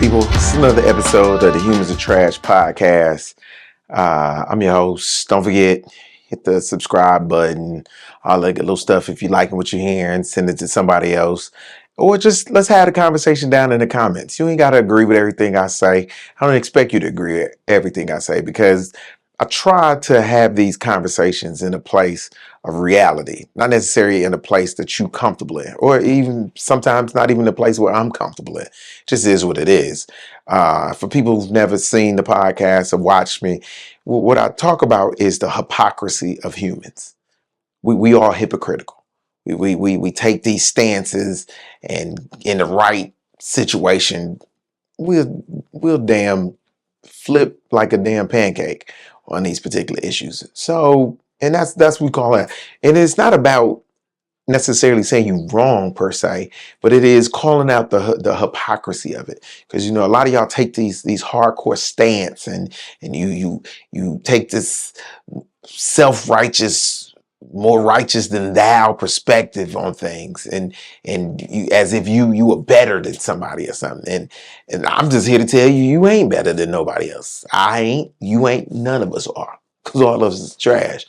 people? This is another episode of the Humans of Trash podcast. I'm your host. Don't forget, hit the subscribe button, all that good little stuff. If you're liking what you're hearing, send it to somebody else. Or just let's have a conversation down in the comments. You ain't got to agree with everything I say. I don't expect you to agree with everything I say because I try to have these conversations in a place of reality, not necessarily in a place that you're comfortable in, or even sometimes not even a place where I'm comfortable in. It just is what it is. For people who've never seen the podcast or watched me, what I talk about is the hypocrisy of humans. We are hypocritical. We take these stances, and in the right situation, we'll damn flip like a damn pancake on these particular issues. So, and that's what we call it. And it's not about necessarily saying you wrong per se, but it is calling out the hypocrisy of it. Because a lot of y'all take these hardcore stance, and you take this self-righteous, more righteous than thou perspective on things, and you, as if you are better than somebody or something. And I'm just here to tell you, you ain't better than nobody else. I ain't, you ain't, none of us are, because all of us is trash.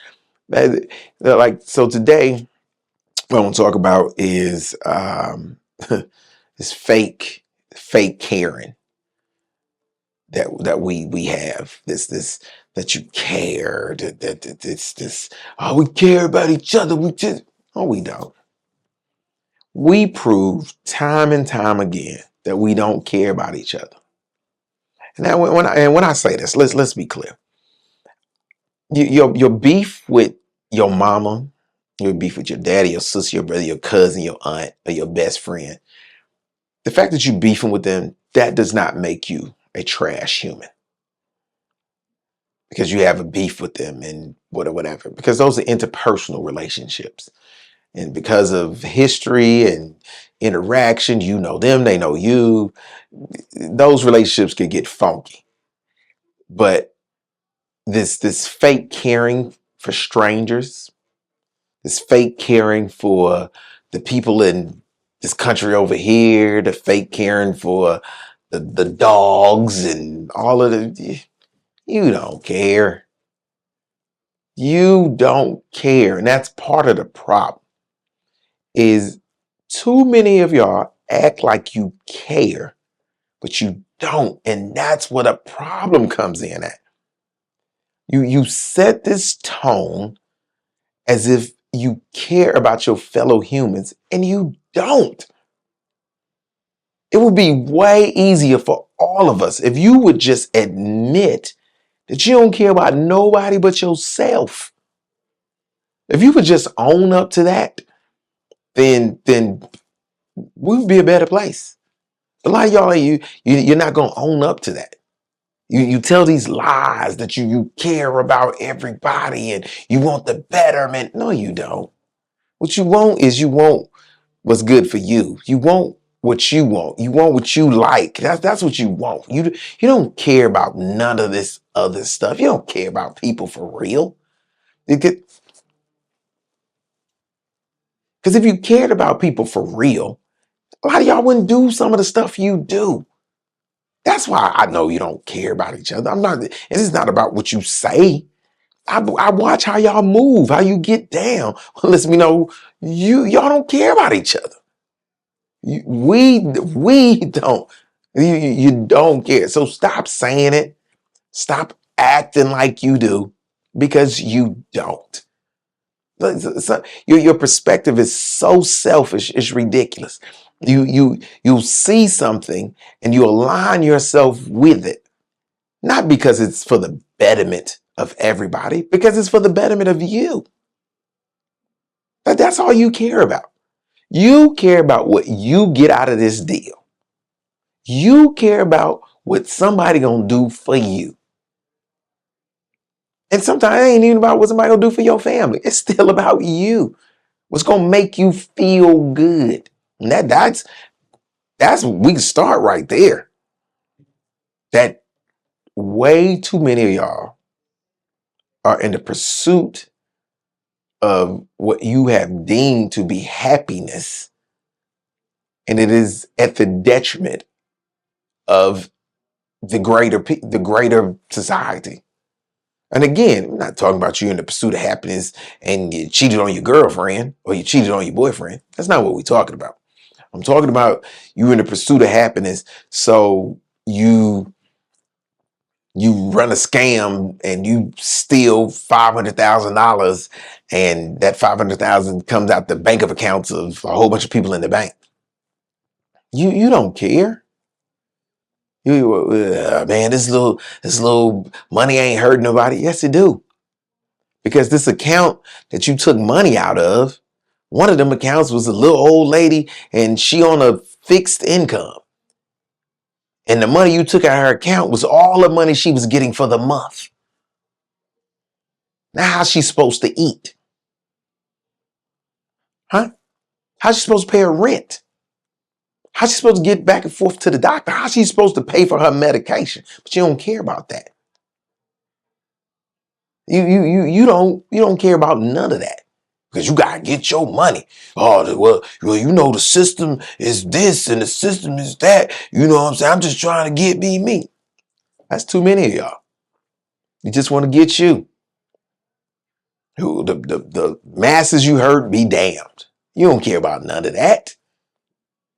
So today what I want to talk about is this fake caring that we have. This that you care, that this oh, we care about each other. We don't. We prove time and time again that we don't care about each other. And now when I say this, let's be clear. Your beef with your mama, your beef with your daddy, your sister, your brother, your cousin, your aunt, or your best friend. The fact that you beefing with them, that does not make you a trash human. Because you have a beef with them and whatever. Because those are interpersonal relationships. And because of history and interaction, you know them, they know you. Those relationships can get funky. But this fake caring for strangers, this fake caring for the people in this country over here, the fake caring for the dogs and all of you don't care. You don't care. And that's part of the problem, is too many of y'all act like you care, but you don't. And that's where the problem comes in at. You set this tone as if you care about your fellow humans, and you don't. It would be way easier for all of us if you would just admit that you don't care about nobody but yourself. If you would just own up to that, then we would be a better place. A lot of y'all, you're not gonna own up to that. You tell these lies that you care about everybody and you want the betterment. No, you don't. What you want is you want what's good for you. You want what you want. You want what you like. That's what you want. You don't care about none of this other stuff. You don't care about people for real. Because if you cared about people for real, a lot of y'all wouldn't do some of the stuff you do. That's why I know you don't care about each other. This is not about what you say. I watch how y'all move, how you get down. Lets me know y'all don't care about each other. We don't. You don't care. So stop saying it. Stop acting like you do, because you don't. Your perspective is so selfish, it's ridiculous. You see something and you align yourself with it, not because it's for the betterment of everybody, because it's for the betterment of you. That's all you care about. You care about what you get out of this deal. You care about what somebody gonna do for you. And sometimes it ain't even about what somebody gonna do for your family. It's still about you. What's gonna make you feel good. And that's we can start right there. That way too many of y'all are in the pursuit of what you have deemed to be happiness, and it is at the detriment of the greater society. And again, I'm not talking about you in the pursuit of happiness and you cheated on your girlfriend or you cheated on your boyfriend. That's not what we're talking about. I'm talking about you in the pursuit of happiness. So you run a scam and you steal $500,000 and that 500,000 comes out the bank of accounts of a whole bunch of people in the bank. You don't care. Man, this little money ain't hurting nobody. Yes, it do. Because this account that you took money out of, one of them accounts was a little old lady and she on a fixed income. And the money you took out of her account was all the money she was getting for the month. Now how's she supposed to eat? Huh? How's she supposed to pay her rent? How's she supposed to get back and forth to the doctor? How's she supposed to pay for her medication? But you don't care about that. You don't care about none of that. Because you gotta get your money. Oh, well, you know the system is this and the system is that. You know what I'm saying? I'm just trying to get me. That's too many of y'all. You just want to get you. The masses you hurt, be damned. You don't care about none of that.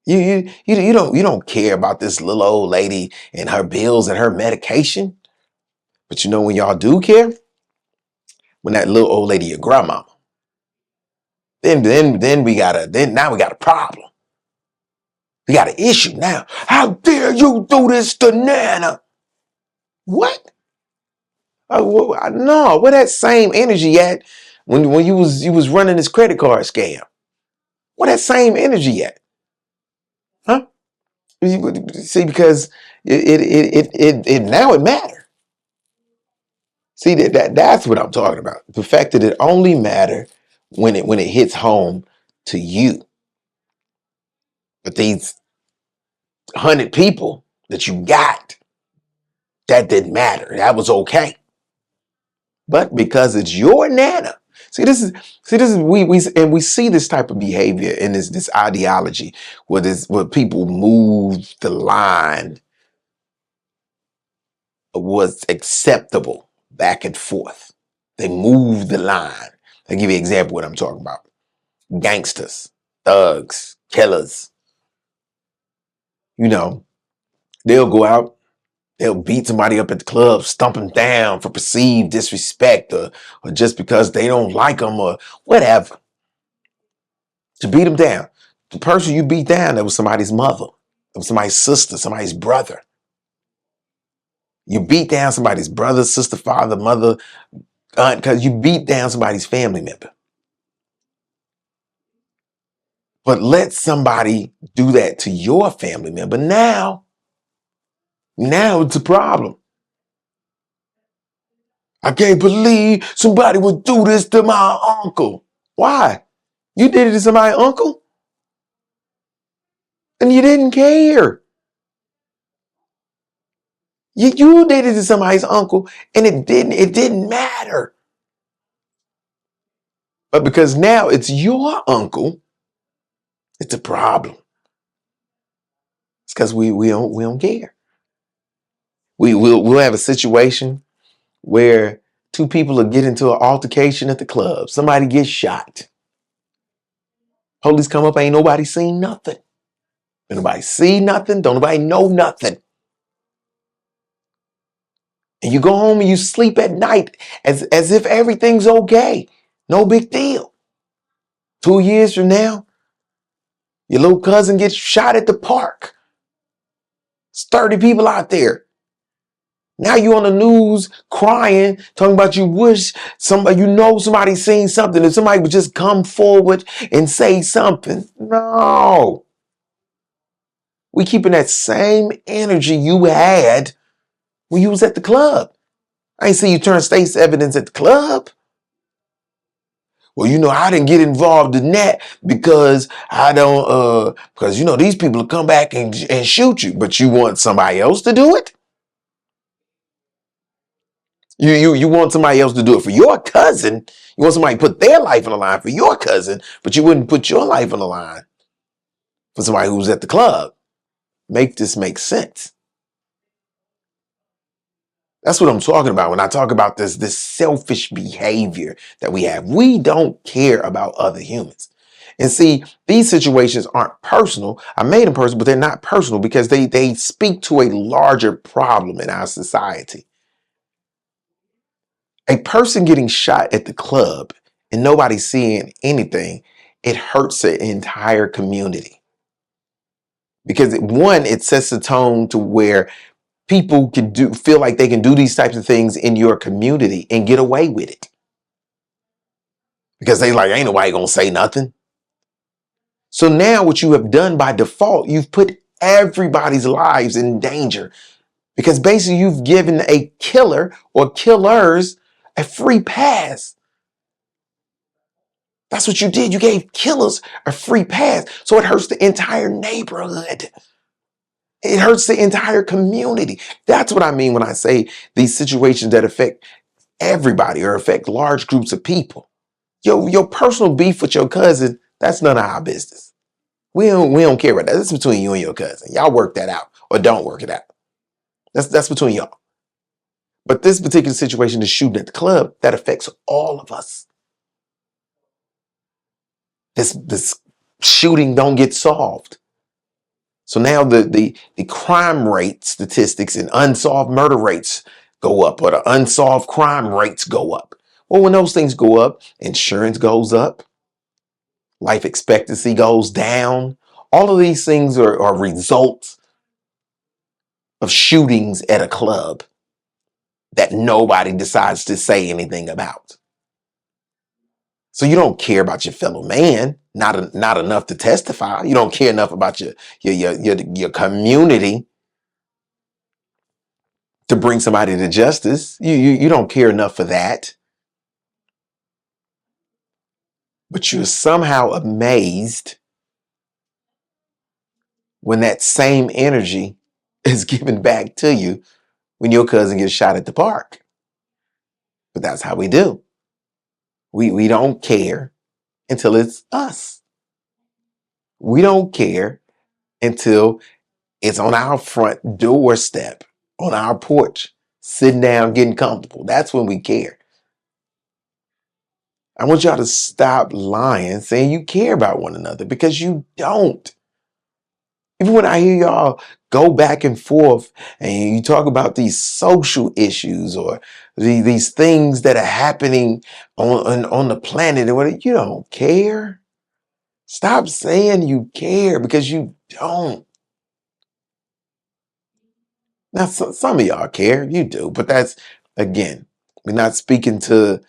You don't care about this little old lady and her bills and her medication. But you know when y'all do care? When that little old lady, your grandmama. Then now we got a problem. We got an issue now. How dare you do this to Nana? What? No, where that same energy at when you was running this credit card scam? Where that same energy at? Huh? See, because it now it matters. See that's what I'm talking about. The fact that it only matters when it hits home to you. But these 100 people that you got, that didn't matter. That was okay. But because it's your Nana. This is we see this type of behavior in this ideology where people move the line of what's acceptable back and forth. They move the line. I'll give you an example of what I'm talking about. Gangsters, thugs, killers. You know, they'll go out, they'll beat somebody up at the club, stomp them down for perceived disrespect or just because they don't like them or whatever. To beat them down. The person you beat down, that was somebody's mother. That was somebody's sister, somebody's brother. You beat down somebody's brother, sister, father, mother, aunt, because you beat down somebody's family member. But let somebody do that to your family member. Now it's a problem. I can't believe somebody would do this to my uncle. Why? You did it to somebody's uncle? And you didn't care. You did it to somebody's uncle and it didn't matter. But because now it's your uncle, it's a problem. It's because we don't care. We'll have a situation where two people will get into an altercation at the club. Somebody gets shot. Police come up, ain't nobody seen nothing. Ain't nobody see nothing. Don't nobody know nothing. And you go home and you sleep at night as if everything's okay. No big deal. 2 years from now, your little cousin gets shot at the park. It's 30 people out there. Now you on the news crying, talking about you wish somebody seen something. If somebody would just come forward and say something. No. We keeping that same energy you had when you was at the club. I ain't see you turn state's evidence at the club. Well, I didn't get involved in that because because these people will come back and shoot you, but you want somebody else to do it? You want somebody else to do it for your cousin. You want somebody to put their life on the line for your cousin, but you wouldn't put your life on the line for somebody who's at the club. Make this make sense. That's what I'm talking about when I talk about this selfish behavior that we have. We don't care about other humans. And see, these situations aren't personal. I made them personal, but they're not personal because they speak to a larger problem in our society. A person getting shot at the club and nobody seeing anything, it hurts the entire community. Because one, it sets a tone to where people can feel like they can do these types of things in your community and get away with it. Because they like, ain't nobody gonna say nothing. So now what you have done by default, you've put everybody's lives in danger. Because basically you've given a killer or killers a free pass. That's what you did. You gave killers a free pass. So it hurts the entire neighborhood. It hurts the entire community. That's what I mean when I say these situations that affect everybody or affect large groups of people. Your personal beef with your cousin, that's none of our business. We don't care about that. That's between you and your cousin. Y'all work that out or don't work it out. That's between y'all. But this particular situation, the shooting at the club, that affects all of us. This shooting don't get solved. So now the crime rate statistics and unsolved murder rates go up, or the unsolved crime rates go up. Well, when those things go up, insurance goes up, life expectancy goes down. All of these things are results of shootings at a club that nobody decides to say anything about. So you don't care about your fellow man, not enough to testify. You don't care enough about your community to bring somebody to justice. You don't care enough for that. But you're somehow amazed when that same energy is given back to you when your cousin gets shot at the park. But that's how we do. We don't care until it's us. We don't care until it's on our front doorstep, on our porch, sitting down, getting comfortable. That's when we care. I want y'all to stop lying, saying you care about one another, because you don't. Even when I hear y'all go back and forth and you talk about these social issues or these things that are happening on the planet, and what, you don't care. Stop saying you care, because you don't. Now, some of y'all care, you do, but that's, again, we're not speaking to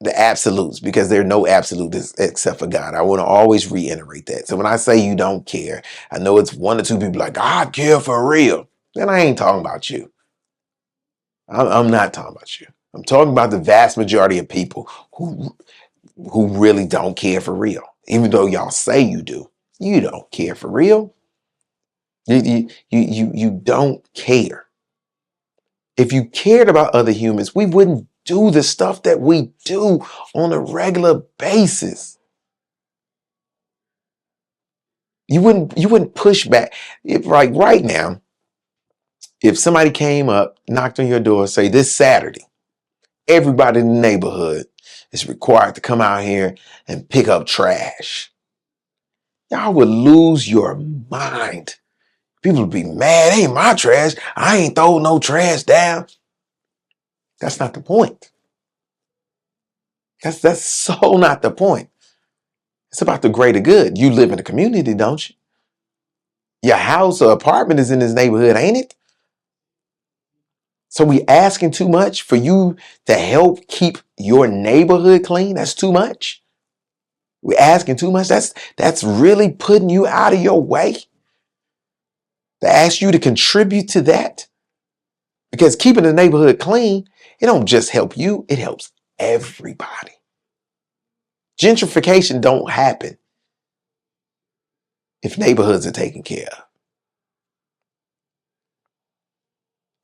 the absolutes, because there are no absolutes except for God. I want to always reiterate that. So when I say you don't care, I know it's one or two people like, I care for real. Then I ain't talking about you. I'm not talking about you. I'm talking about the vast majority of people who really don't care for real. Even though y'all say you do, you don't care for real. You don't care. If you cared about other humans, we wouldn't do the stuff that we do on a regular basis. You wouldn't push back. If like right now, if somebody came up, knocked on your door, say this Saturday, everybody in the neighborhood is required to come out here and pick up trash. Y'all would lose your mind. People would be mad. Ain't my trash. I ain't throw no trash down. That's not the point. That's so not the point. It's about the greater good. You live in a community, don't you? Your house or apartment is in this neighborhood, ain't it? So we asking too much for you to help keep your neighborhood clean? That's too much. We're asking too much. That's really putting you out of your way to ask you to contribute to that. Because keeping the neighborhood clean, it don't just help you, it helps everybody. Gentrification don't happen if neighborhoods are taken care of.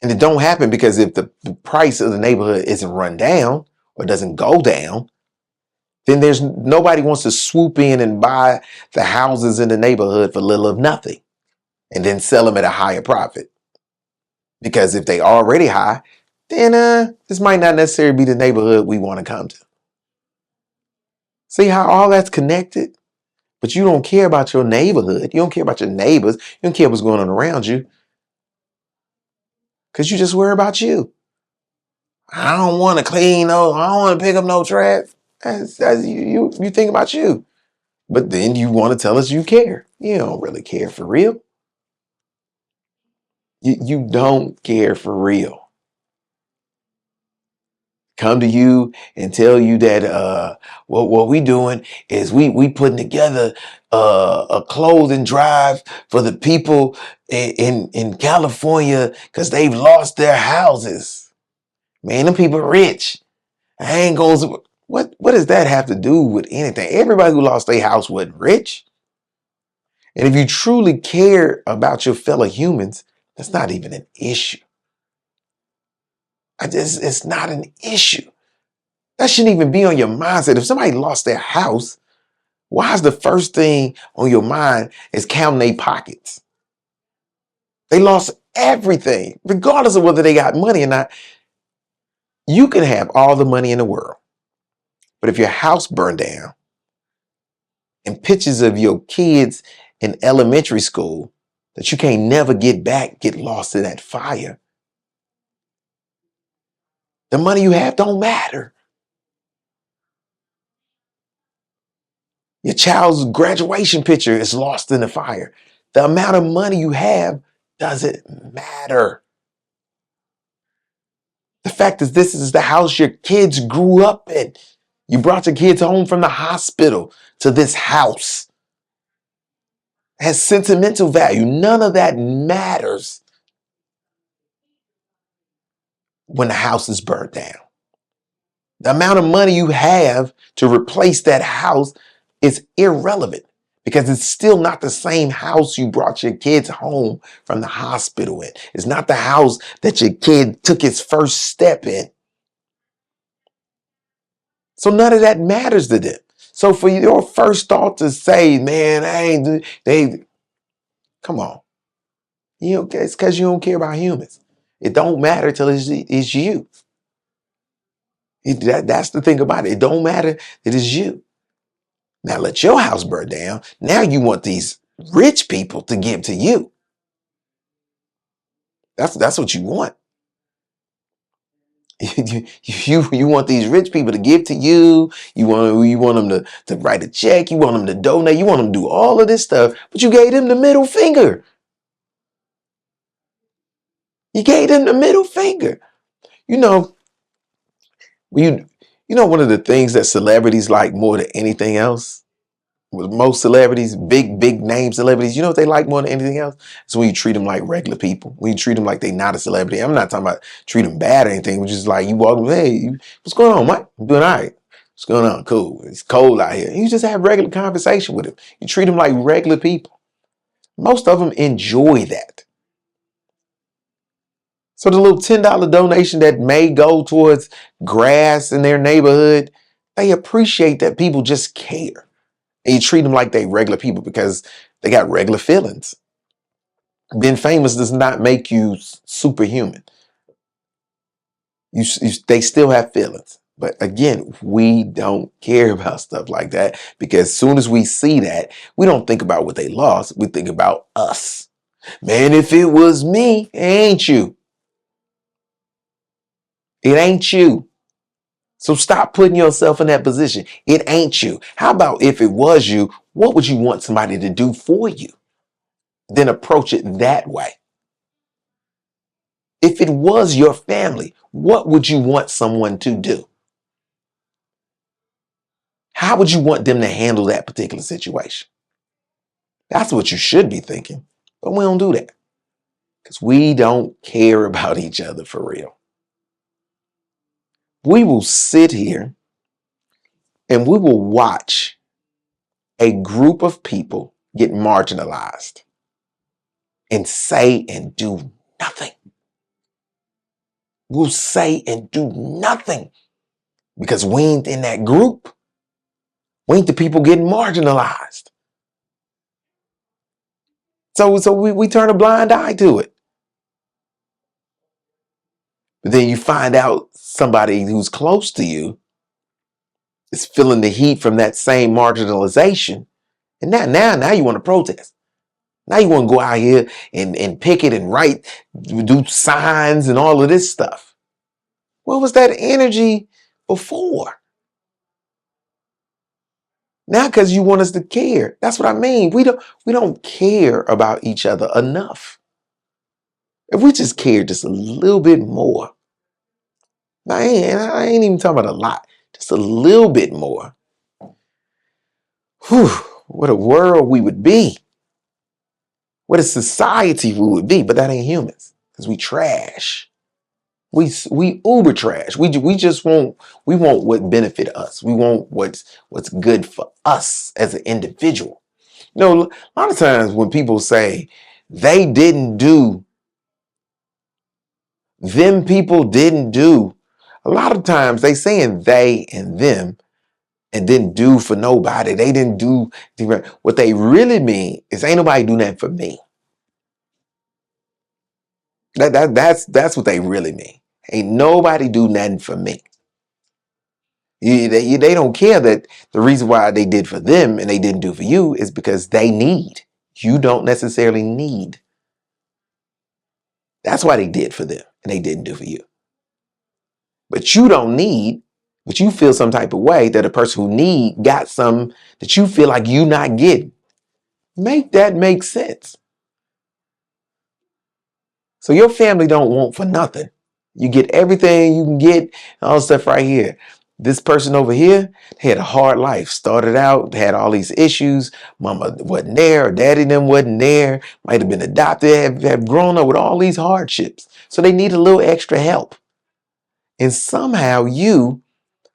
And it don't happen because if the price of the neighborhood isn't run down or doesn't go down, then there's nobody wants to swoop in and buy the houses in the neighborhood for little of nothing and then sell them at a higher profit. Because if they already high, then this might not necessarily be the neighborhood we want to come to. See how all that's connected? But you don't care about your neighborhood. You don't care about your neighbors. You don't care what's going on around you. Because you just worry about you. I don't want to clean no, I don't want to pick up no trash. That's you think about you. But then you want to tell us you care. You don't really care for real. You don't care for real. Come to you and tell you that what we doing is we putting together a clothing drive for the people in California because they've lost their houses. Man, them people rich. I ain't gonna. What does that have to do with anything? Everybody who lost their house wasn't rich. And if you truly care about your fellow humans, that's not even an issue. It's not an issue. That shouldn't even be on your mindset. If somebody lost their house, why is the first thing on your mind is counting their pockets? They lost everything, regardless of whether they got money or not. You can have all the money in the world, but if your house burned down and pictures of your kids in elementary school that you can't never get back get lost in that fire, the money you have don't matter. Your child's graduation picture is lost in the fire. The amount of money you have doesn't matter. The fact is, this is the house your kids grew up in. You brought your kids home from the hospital to this house. It has sentimental value. None of that matters when the house is burnt down. The amount of money you have to replace that house is irrelevant because it's still not the same house you brought your kids home from the hospital in. It's not the house that your kid took his first step in. So none of that matters to them. So for your first thought to say, man, they come on. It's because you don't care about humans. It don't matter till it's you. That's the thing about it. It don't matter that it's you. Now let your house burn down. Now you want these rich people to give to you. That's what you want. You want these rich people to give to you. You want them to write a check. You want them to donate. You want them to do all of this stuff. But you gave them the middle finger. You gave them the middle finger. You know, one of the things that celebrities like more than anything else, with most celebrities, big name celebrities, you know what they like more than anything else? It's when you treat them like regular people. When you treat them like they're not a celebrity. I'm not talking about treat them bad or anything. Which is like you walk them, hey, what's going on, Mike? I'm doing all right. What's going on? Cool. It's cold out here. You just have regular conversation with them. You treat them like regular people. Most of them enjoy that. So the little $10 donation that may go towards grass in their neighborhood, they appreciate that people just care. And you treat them like they regular people because they got regular feelings. Being famous does not make you superhuman. They still have feelings. But again, we don't care about stuff like that because as soon as we see that, we don't think about what they lost. We think about us. Man, if it was me, it ain't you. It ain't you. So stop putting yourself in that position. It ain't you. How about if it was you, what would you want somebody to do for you? Then approach it that way. If it was your family, what would you want someone to do? How would you want them to handle that particular situation? That's what you should be thinking. But we don't do that because we don't care about each other for real. We will sit here and we will watch a group of people get marginalized and say and do nothing. We'll say and do nothing because we ain't in that group. We ain't the people getting marginalized. So we turn a blind eye to it. But then you find out somebody who's close to you is feeling the heat from that same marginalization. And now you want to protest. Now you want to go out here and picket and write, do signs and all of this stuff. What was that energy before? Now, because you want us to care. That's what I mean. We don't care about each other enough. If we just cared just a little bit more. I ain't even talking about a lot. Just a little bit more. Whew, what a world we would be. What a society we would be. But that ain't humans. Because we trash. We uber trash. We just want what benefit us. We want what's good for us as an individual. You know, a lot of times when people say they didn't do, them people didn't do, a lot of times they saying they and them and didn't do for nobody. They didn't do what they really mean is ain't nobody do that for me. That's what they really mean. Ain't nobody do nothing for me. They don't care that the reason why they did for them and they didn't do for you is because they need. You don't necessarily need. That's why they did for them and they didn't do for you. But you don't need, but you feel some type of way that a person who need got some that you feel like you not getting. Make that make sense. So your family don't want for nothing. You get everything you can get, all the stuff right here. This person over here had a hard life. Started out, had all these issues. Mama wasn't there, or daddy them wasn't there. Might have been adopted, have grown up with all these hardships. So they need a little extra help. And somehow you,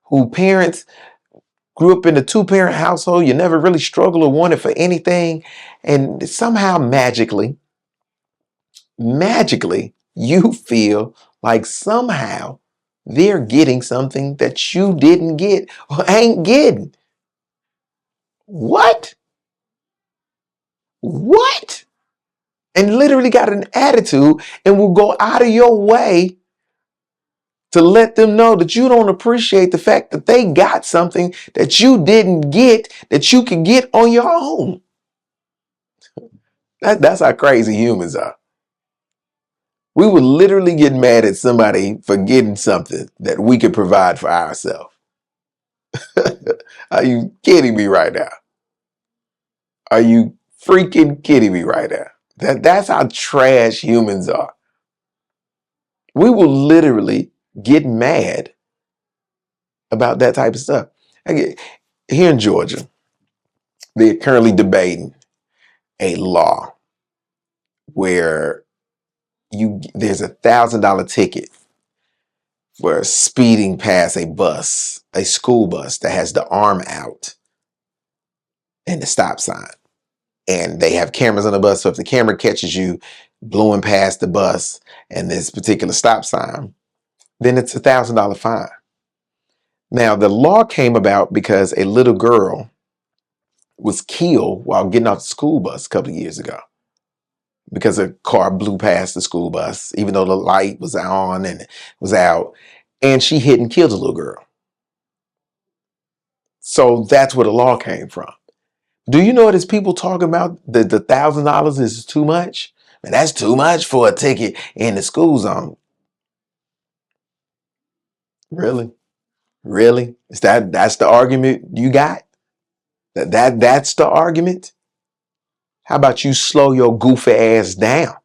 who parents grew up in a two-parent household, you never really struggled or wanted for anything, and somehow magically, you feel like somehow they're getting something that you didn't get or ain't getting. What? What? And literally got an attitude and will go out of your way to let them know that you don't appreciate the fact that they got something that you didn't get that you can get on your own. That's how crazy humans are. We would literally get mad at somebody for getting something that we could provide for ourselves. Are you kidding me right now? Are you freaking kidding me right now? That's how trash humans are. We will literally get mad about that type of stuff. Here in Georgia, they're currently debating a law where there's $1,000 ticket for speeding past a bus, a school bus that has the arm out and the stop sign. And they have cameras on the bus. So if the camera catches you blowing past the bus and this particular stop sign, then it's $1,000 fine. Now, the law came about because a little girl was killed while getting off the school bus a couple of years ago because a car blew past the school bus, even though the light was on and it was out, and she hit and killed the little girl. So that's where the law came from. Do you know there's people talking about the $1,000 is too much? Man, that's too much for a ticket in the school zone. Really? Really? That's the argument you got? That's the argument? How about you slow your goofy ass down?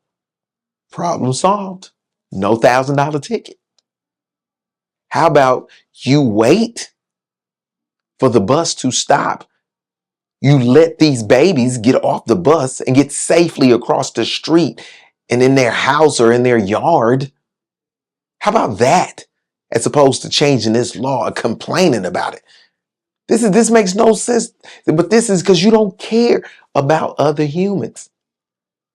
Problem solved. No $1,000 ticket. How about you wait for the bus to stop? You let these babies get off the bus and get safely across the street and in their house or in their yard. How about that? As opposed to changing this law and complaining about it. This makes no sense. But this is because you don't care about other humans.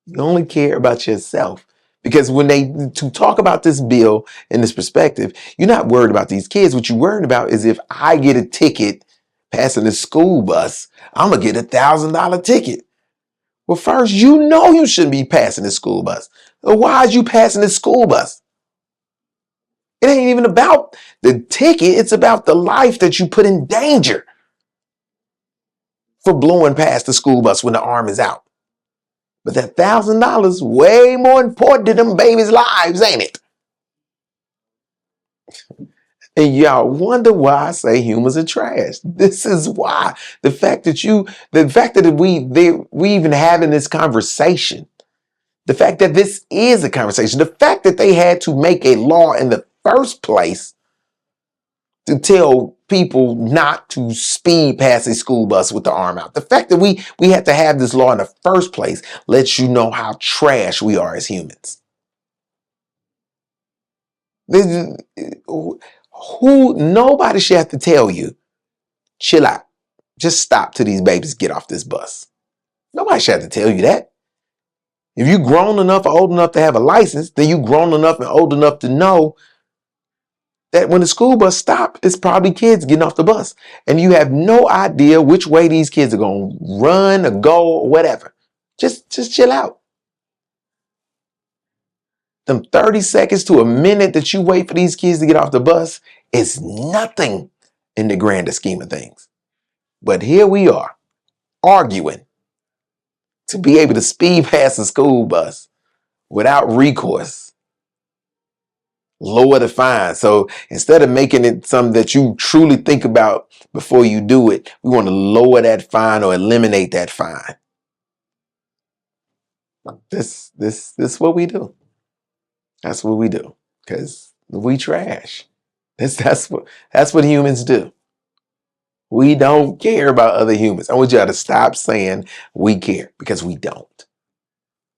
You only care about yourself. Because when to talk about this bill in this perspective, you're not worried about these kids. What you're worried about is if I get a ticket passing the school bus, I'm going to get $1,000 ticket. Well, first, you know you shouldn't be passing the school bus. So why is you passing the school bus? It ain't even about the ticket. It's about the life that you put in danger for blowing past the school bus when the arm is out. But that $1,000 way more important to them babies' lives, ain't it? And y'all wonder why I say humans are trash. This is why. The fact that we even having this conversation, the fact that this is a conversation, the fact that they had to make a law in the first place to tell people not to speed past a school bus with the arm out. The fact that we had to have this law in the first place lets you know how trash we are as humans. Nobody should have to tell you, chill out. Just stop till these babies get off this bus. Nobody should have to tell you that. If you grown enough or old enough to have a license, then you grown enough and old enough to know that when the school bus stops, it's probably kids getting off the bus. And you have no idea which way these kids are going to run or go or whatever. Just chill out. Them 30 seconds to a minute that you wait for these kids to get off the bus is nothing in the grander scheme of things. But here we are arguing to be able to speed past the school bus without recourse. Lower the fine. So instead of making it something that you truly think about before you do it, we want to lower that fine or eliminate that fine. This is what we do. That's what we do. Because we trash. That's what humans do. We don't care about other humans. I want y'all to stop saying we care, because we don't.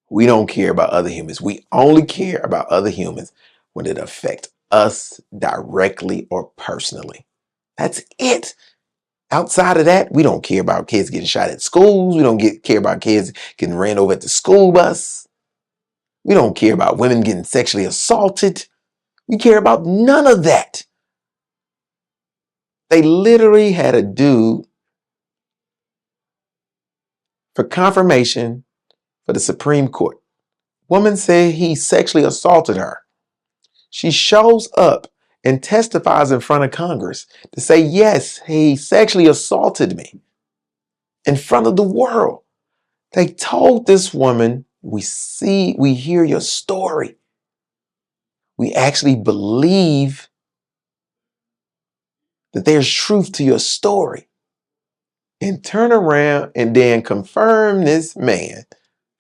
We don't care about other humans. We only care about other humans when it affects us directly or personally. That's it. Outside of that, we don't care about kids getting shot at schools. We don't care about kids getting ran over at the school bus. We don't care about women getting sexually assaulted. We care about none of that. They literally had a dude for confirmation for the Supreme Court. Woman said he sexually assaulted her. She shows up and testifies in front of Congress to say, yes, he sexually assaulted me in front of the world. They told this woman, we hear your story. We actually believe that there's truth to your story. And turn around and then confirm this man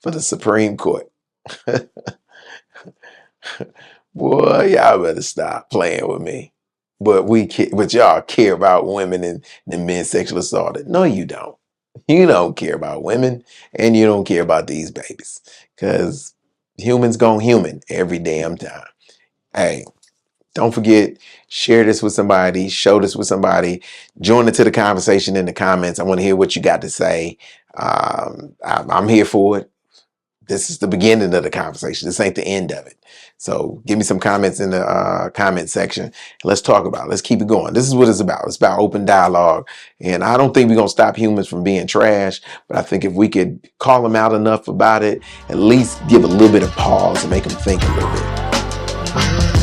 for the Supreme Court. Boy, y'all better stop playing with me. But y'all care about women and men sexually assaulted. No, you don't. You don't care about women, and you don't care about these babies, because humans gon' human every damn time. Hey, don't forget, share this with somebody, show this with somebody, join into the conversation in the comments. I want to hear what you got to say. I'm here for it. This is the beginning of the conversation. This ain't the end of it. So give me some comments in the comment section. Let's talk about it. Let's keep it going. This is what it's about. It's about open dialogue. And I don't think we're going to stop humans from being trash, but I think if we could call them out enough about it, at least give a little bit of pause and make them think a little bit.